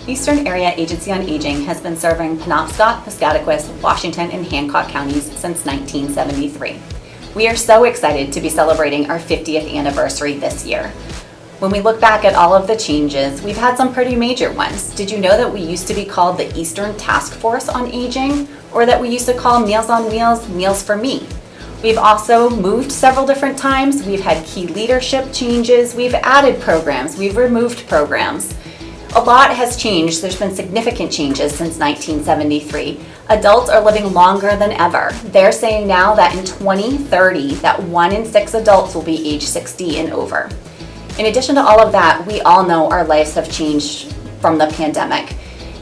Eastern Area Agency on Aging has been serving Penobscot, Piscataquis, Washington, and Hancock counties since 1973. We are so excited to be celebrating our 50th anniversary this year. When we look back at all of the changes, we've had some pretty major ones. Did you know that we used to be called the Eastern Task Force on Aging, or that we used to call Meals on Wheels Meals for Me? We've also moved several different times. We've had key leadership changes. We've added programs. We've removed programs. A lot has changed. There's been significant changes since 1973. Adults are living longer than ever. They're saying now that in 2030, that 1 in 6 adults will be age 60 and over. In addition to all of that, we all know our lives have changed from the pandemic.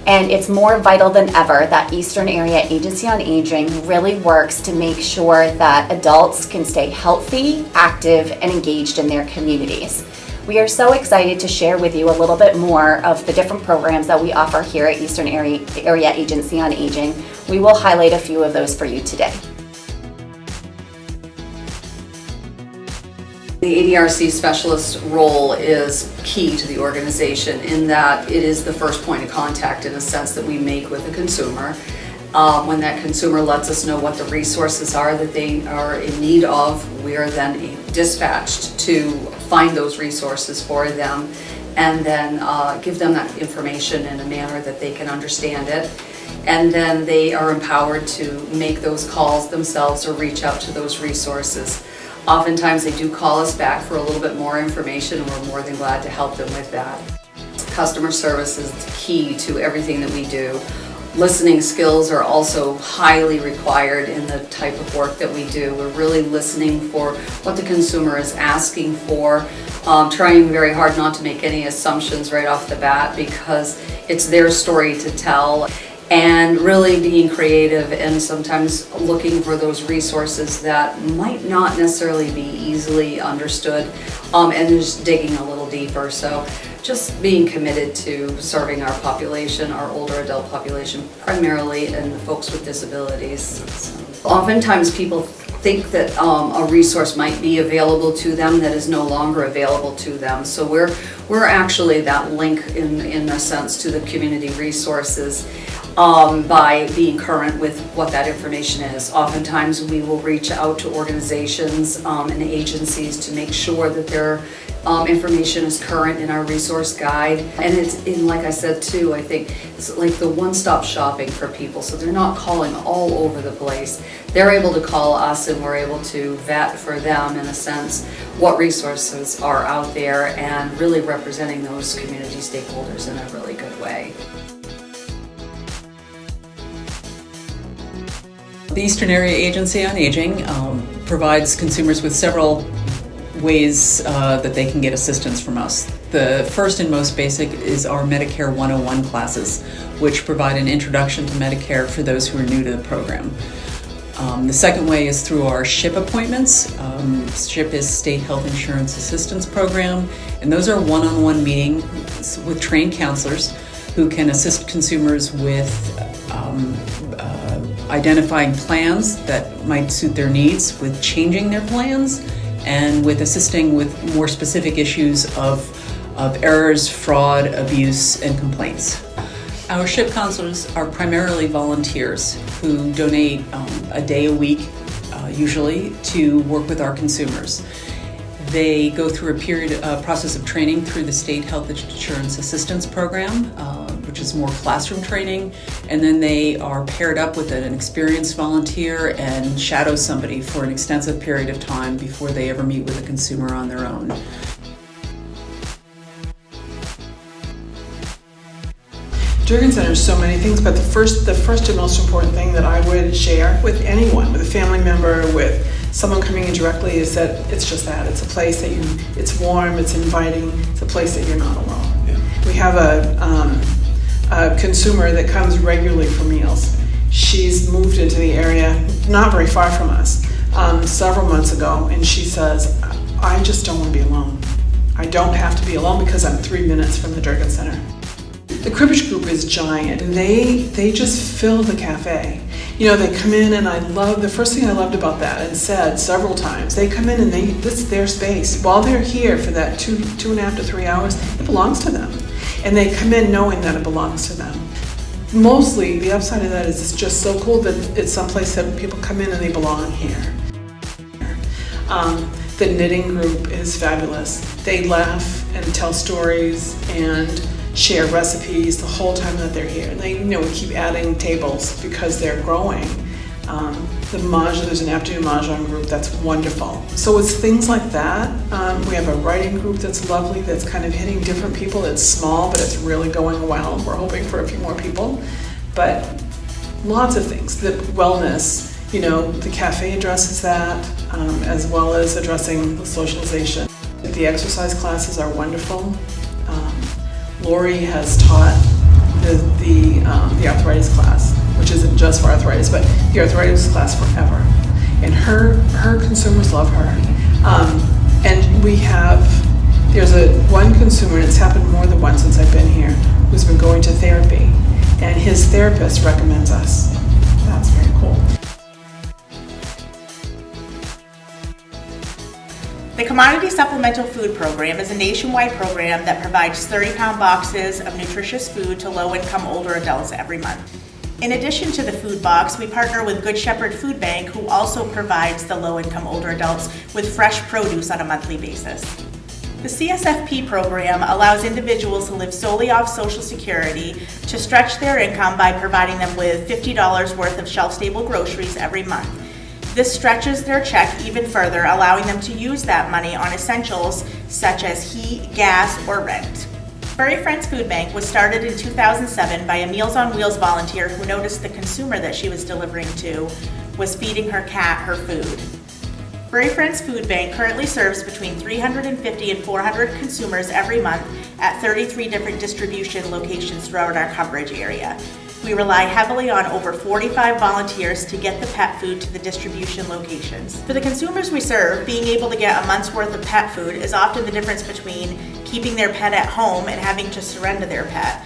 And it's more vital than ever that Eastern Area Agency on Aging really works to make sure that adults can stay healthy, active, and engaged in their communities. We are so excited to share with you a little bit more of the different programs that we offer here at Eastern Area Agency on Aging. We will highlight a few of those for you today. The ADRC specialist role is key to the organization in that it is the first point of contact in a sense that we make with the consumer. When that consumer lets us know what the resources are that they are in need of, we are then dispatched to find those resources for them and then give them that information in a manner that they can understand it. And then they are empowered to make those calls themselves or reach out to those resources. Oftentimes they do call us back for a little bit more information, and we're more than glad to help them with that. Customer service is key to everything that we do. Listening skills are also highly required in the type of work that we do. We're really listening for what the consumer is asking for, trying very hard not to make any assumptions right off the bat because it's their story to tell, and really being creative and sometimes looking for those resources that might not necessarily be easily understood, and just digging a little deeper. So just being committed to serving our population, our older adult population primarily, and folks with disabilities. So, oftentimes people think that a resource might be available to them that is no longer available to them. So we're actually that link in a sense to the community resources by being current with what that information is. Oftentimes we will reach out to organizations and agencies to make sure that their information is current in our resource guide. And it's in, like I said too, I think it's like the one-stop shopping for people, so they're not calling all over the place. They're able to call us and we're able to vet for them in a sense what resources are out there and really representing those community stakeholders in a really good way. The Eastern Area Agency on Aging provides consumers with several ways that they can get assistance from us. The first and most basic is our Medicare 101 classes, which provide an introduction to Medicare for those who are new to the program. The second way is through our SHIP appointments. SHIP is State Health Insurance Assistance Program, and those are one-on-one meetings with trained counselors who can assist consumers with identifying plans that might suit their needs, with changing their plans, and with assisting with more specific issues of errors, fraud, abuse, and complaints. Our SHIP counselors are primarily volunteers who donate a day a week, usually, to work with our consumers. They go through a process of training through the State Health Insurance Assistance Program, which is more classroom training, and then they are paired up with an experienced volunteer and shadow somebody for an extensive period of time before they ever meet with a consumer on their own. Durgan Center is so many things, but the first and most important thing that I would share with anyone, with a family member, with someone coming in directly, is that it's just that. It's a place that it's warm, it's inviting, it's a place that you're not alone. Yeah. We have a consumer that comes regularly for meals. She's moved into the area, not very far from us, several months ago, and she says, I just don't want to be alone. I don't have to be alone because I'm 3 minutes from the Durgan Center. The Cribbage Group is giant, and they just fill the cafe. You know, they come in, and the first thing I loved about that, and said several times, they come in and this is their space. While they're here for that 2.5 to 3 hours, it belongs to them. and they come in knowing that it belongs to them. Mostly, the upside of that is it's just so cool that it's someplace that people come in and they belong here. The knitting group is fabulous. They laugh and tell stories and share recipes the whole time that they're here. And they, we keep adding tables because they're growing. There's an afternoon mahjong group that's wonderful. So it's things like that. We have a writing group that's lovely, that's kind of hitting different people. It's small, but it's really going well. We're hoping for a few more people. But lots of things. The wellness, the cafe addresses that, as well as addressing the socialization. The exercise classes are wonderful. Lori has taught the arthritis class, which isn't just for arthritis, but the arthritis class forever. And her consumers love her. And there's one consumer, and it's happened more than once since I've been here, who's been going to therapy, and his therapist recommends us. That's very cool. The Commodity Supplemental Food Program is a nationwide program that provides 30-pound boxes of nutritious food to low-income older adults every month. In addition to the food box, we partner with Good Shepherd Food Bank, who also provides the low-income older adults with fresh produce on a monthly basis. The CSFP program allows individuals who live solely off Social Security to stretch their income by providing them with $50 worth of shelf-stable groceries every month. This stretches their check even further, allowing them to use that money on essentials such as heat, gas, or rent. Furry Friends Food Bank was started in 2007 by a Meals on Wheels volunteer who noticed the consumer that she was delivering to was feeding her cat her food. Furry Friends Food Bank currently serves between 350 and 400 consumers every month at 33 different distribution locations throughout our coverage area. We rely heavily on over 45 volunteers to get the pet food to the distribution locations. For the consumers we serve, being able to get a month's worth of pet food is often the difference between keeping their pet at home and having to surrender their pet.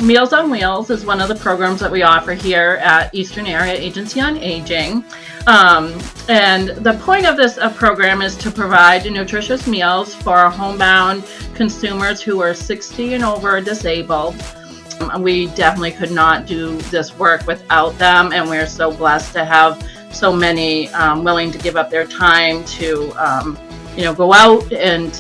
Meals on Wheels is one of the programs that we offer here at Eastern Area Agency on Aging. And the point of this program is to provide nutritious meals for homebound consumers who are 60 and over disabled. We definitely could not do this work without them, and we're so blessed to have so many willing to give up their time to go out and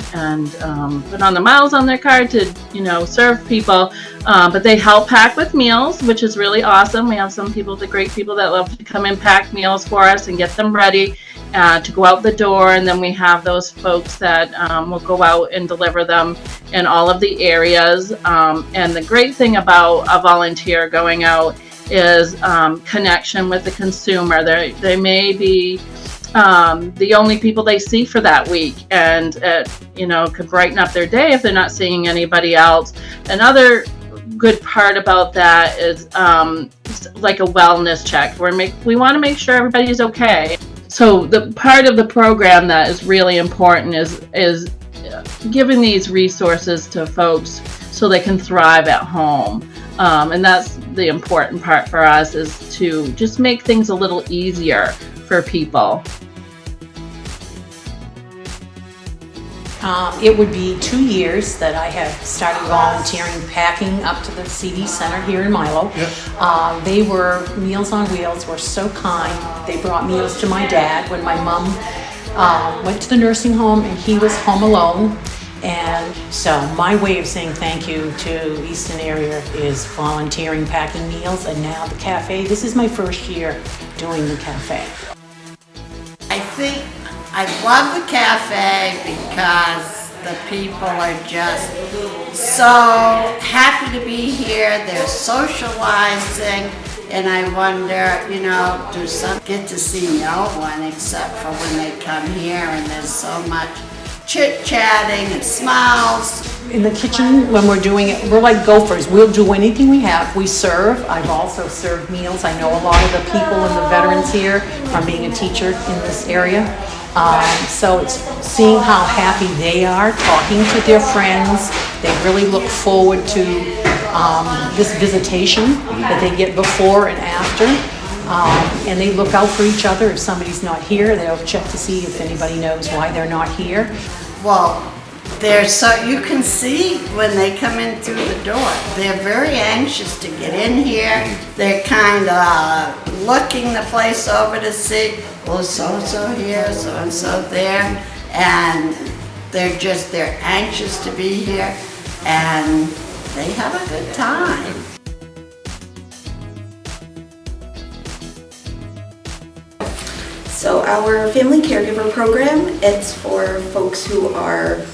put on the miles on their card to serve people, but they help pack with meals, which is really awesome. We have some great people that love to come and pack meals for us and get them ready to go out the door, and then we have those folks that will go out and deliver them in all of the areas. And the great thing about a volunteer going out is connection with the consumer. They may be the only people they see for that week, and could brighten up their day if they're not seeing anybody else. Another good part about that is like a wellness check. We want to make sure everybody's okay. So the part of the program that is really important is giving these resources to folks so they can thrive at home. And that's the important part for us, is to just make things a little easier for people. It would be 2 years that I have started volunteering, packing up to the CD Center here in Milo. Yep. Meals on Wheels were so kind. They brought meals to my dad when my mom went to the nursing home and he was home alone. And so my way of saying thank you to Eastern Area is volunteering, packing meals, and now the cafe. This is my first year doing the cafe. I think I love the cafe because the people are just so happy to be here. They're socializing, and I wonder, do some get to see no one except for when they come here, and there's so much chit-chatting and smiles. In the kitchen, when we're doing it, we're like gophers. We'll do anything we have. We serve. I've also served meals. I know a lot of the people and the veterans here from being a teacher in this area. So it's seeing how happy they are, talking to their friends. They really look forward to this visitation that they get before and after. And they look out for each other. If somebody's not here, they'll check to see if anybody knows why they're not here. well, you can see when they come in through the door, they're very anxious to get in here. They're kind of looking the place over to see, well, so-and-so here, so-and-so there, and they're anxious to be here, and they have a good time. So our family caregiver program, it's for folks who are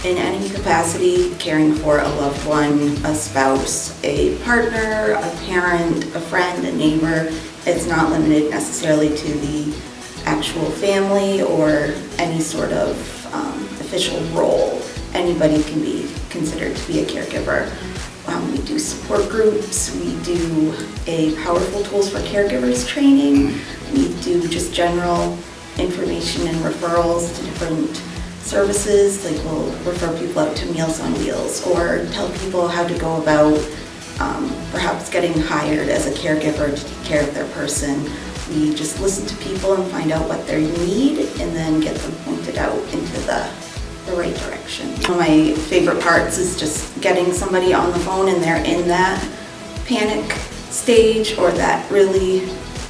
in any capacity caring for a loved one, a spouse, a partner, a parent, a friend, a neighbor. It's not limited necessarily to the actual family or any sort of official role. Anybody can be considered to be a caregiver. We do support groups, we do a Powerful Tools for Caregivers training, we do just general information and referrals to different services, like we'll refer people out to Meals on Wheels or tell people how to go about perhaps getting hired as a caregiver to take care of their person. We just listen to people and find out what they need and then get them pointed out into the right direction. One of my favorite parts is just getting somebody on the phone and they're in that panic stage or that really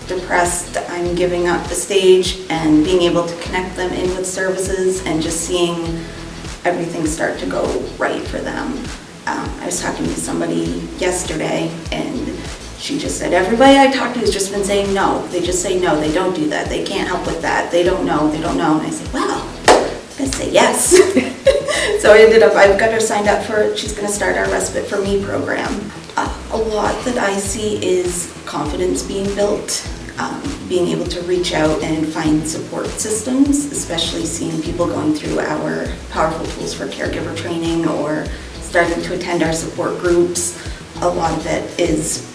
depressed, I'm giving up the stage, and being able to connect them in with services and just seeing everything start to go right for them. I was talking to somebody yesterday and she just said, everybody I talked to has just been saying no. They just say no, they don't do that, they can't help with that, they don't know. And I said, well, I'm gonna say yes. So I've got her signed up for, she's gonna start our Respite for Me program. A lot that I see is confidence being built, being able to reach out and find support systems, especially seeing people going through our Powerful Tools for Caregiver training or starting to attend our support groups. A lot of it is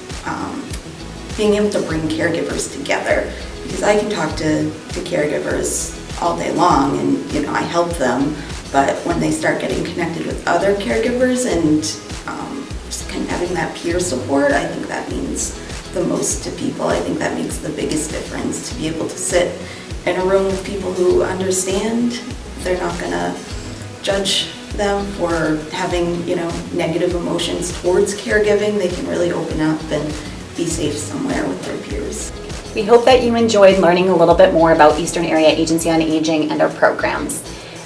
being able to bring caregivers together, because I can talk to caregivers all day long and I help them, but when they start getting connected with other caregivers and just kind of having that peer support, I think that means the most to people. I think that makes the biggest difference, to be able to sit in a room with people who understand. They're not gonna judge them for having negative emotions towards caregiving. They can really open up and be safe somewhere with their peers. We hope that you enjoyed learning a little bit more about Eastern Area Agency on Aging and our programs.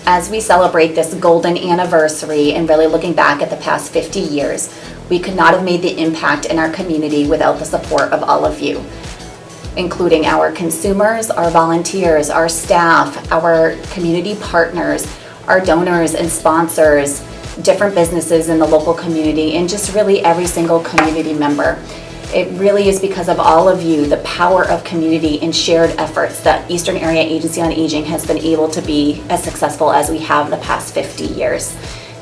As we celebrate this golden anniversary and really looking back at the past 50 years, we could not have made the impact in our community without the support of all of you, including our consumers, our volunteers, our staff, our community partners, our donors and sponsors, different businesses in the local community, and just really every single community member. It really is because of all of you, the power of community and shared efforts, that Eastern Area Agency on Aging has been able to be as successful as we have the past 50 years.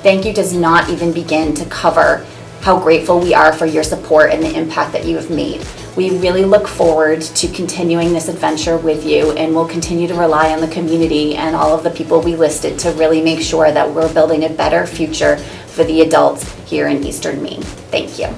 Thank you does not even begin to cover how grateful we are for your support and the impact that you have made. We really look forward to continuing this adventure with you, and we'll continue to rely on the community and all of the people we listed to really make sure that we're building a better future for the adults here in Eastern Maine. Thank you.